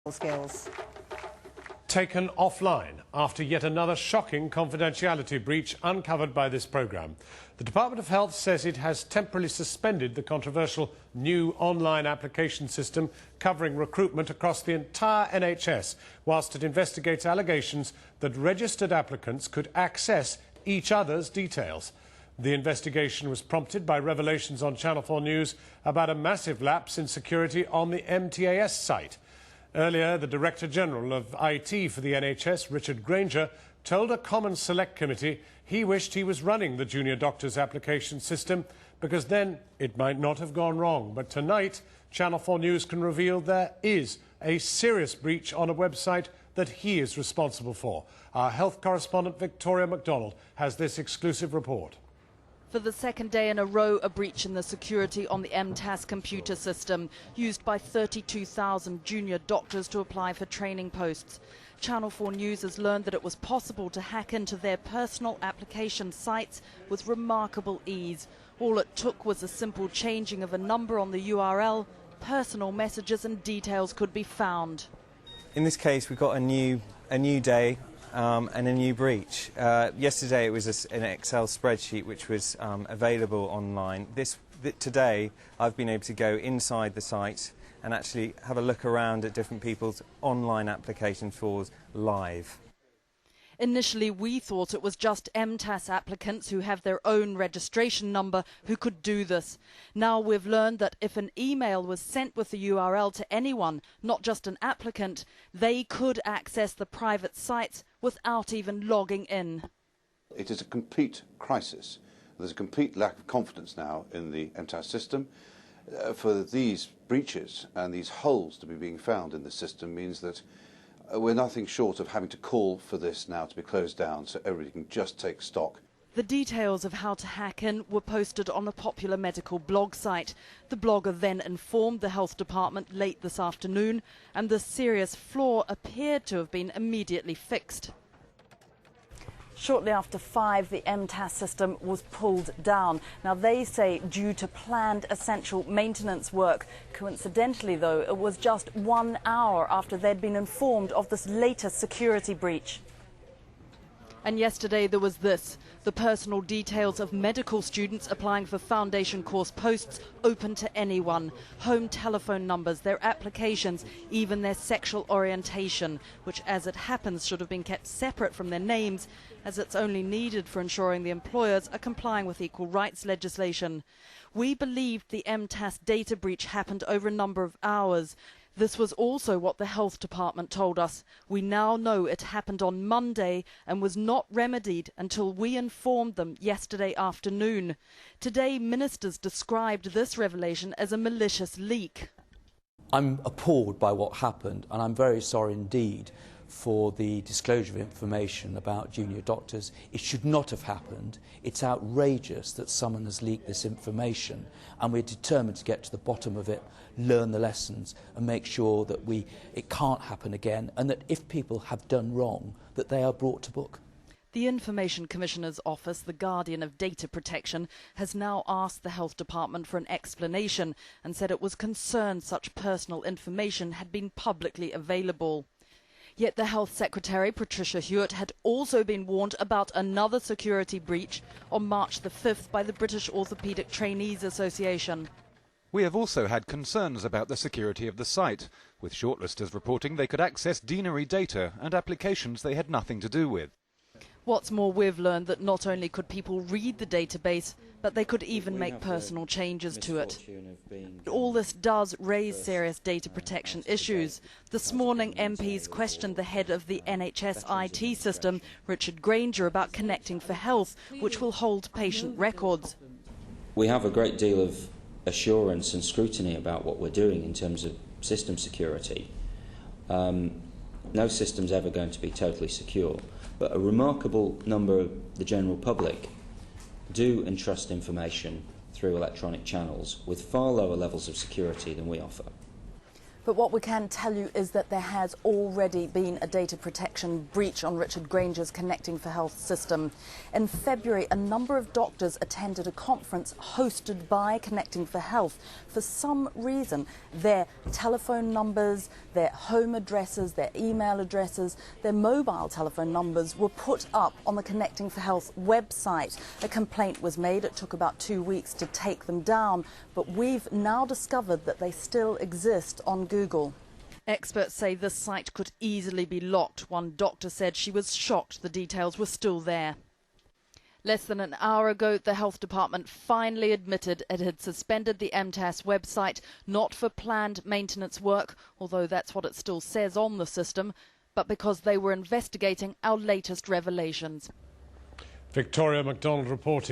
skills. Taken offline after yet another shocking confidentiality breach uncovered by this programme. The Department of Health says it has temporarily suspended the controversial new online application system covering recruitment across the entire NHS, whilst it investigates allegations that registered applicants could access each other's details. The investigation was prompted by revelations on Channel 4 News about a massive lapse in security on the MTAS site. Earlier, the Director General of IT for the NHS, Richard Granger, told a Commons Select Committee he wished he was running the junior doctors application system because then it might not have gone wrong. But tonight, Channel 4 News can reveal there is a serious breach on a website that he is responsible for. Our health correspondent Victoria MacDonald has this exclusive report. For the second day in a row, a breach in the security on the MTAS computer system, used by 32,000 junior doctors to apply for training posts. Channel 4 News has learned that it was possible to hack into their personal application sites with remarkable ease. All it took was a simple changing of a number on the URL. Personal messages and details could be found. In this case, we've got a new day. And a new breach. Yesterday it was an Excel spreadsheet which was available online. Today I've been able to go inside the site and actually have a look around at different people's online application forms live. Initially, we thought it was just MTAS applicants who have their own registration number who could do this. Now we've learned that if an email was sent with the URL to anyone, not just an applicant, they could access the private sites without even logging in. It is a complete crisis. There's a complete lack of confidence now in the MTAS system. For these breaches and these holes to be being found in the system means that we're nothing short of having to call for this now to be closed down so everybody can just take stock. The details of how to hack in were posted on a popular medical blog site. The blogger then informed the health department late this afternoon, and the serious flaw appeared to have been immediately fixed. Shortly after 5, the MTAS system was pulled down. Now, they say due to planned essential maintenance work. Coincidentally, though, it was just 1 hour after they'd been informed of this latest security breach. And yesterday there was this, the personal details of medical students applying for foundation course posts open to anyone, home telephone numbers, their applications, even their sexual orientation, which as it happens should have been kept separate from their names, as it's only needed for ensuring the employers are complying with equal rights legislation. We believed the MTAS data breach happened over a number of hours. This was also what the health department told us. We now know it happened on Monday and was not remedied until we informed them yesterday afternoon. Today, ministers described this revelation as a malicious leak. I'm appalled by what happened, and I'm very sorry indeed for the disclosure of information about junior doctors. It should not have happened. It's outrageous that someone has leaked this information, and we're determined to get to the bottom of it, learn the lessons and make sure that it can't happen again, and that if people have done wrong, that they are brought to book. The Information Commissioner's Office, the guardian of data protection, has now asked the Health Department for an explanation and said it was concerned such personal information had been publicly available. Yet the Health Secretary, Patricia Hewitt, had also been warned about another security breach on March the 5th by the British Orthopaedic Trainees Association. We have also had concerns about the security of the site, with shortlisters reporting they could access deanery data and applications they had nothing to do with. What's more, we've learned that not only could people read the database, but they could even make personal changes to it. All this does raise serious data protection issues. This morning, MPs questioned the head of the NHS IT system, Richard Granger, about Connecting for Health, which will hold patient records. We have a great deal of assurance and scrutiny about what we're doing in terms of system security. No system's ever going to be totally secure, but a remarkable number of the general public do entrust information through electronic channels with far lower levels of security than we offer. But what we can tell you is that there has already been a data protection breach on Richard Granger's Connecting for Health system. In February, a number of doctors attended a conference hosted by Connecting for Health. For some reason, their telephone numbers, their home addresses, their email addresses, their mobile telephone numbers were put up on the Connecting for Health website. A complaint was made. It took about 2 weeks to take them down, but we've now discovered that they still exist on Google. Experts say this site could easily be locked. One doctor said she was shocked the details were still there. Less than an hour ago, the health department finally admitted it had suspended the MTAS website, not for planned maintenance work, although that's what it still says on the system, but because they were investigating our latest revelations. Victoria MacDonald reporting.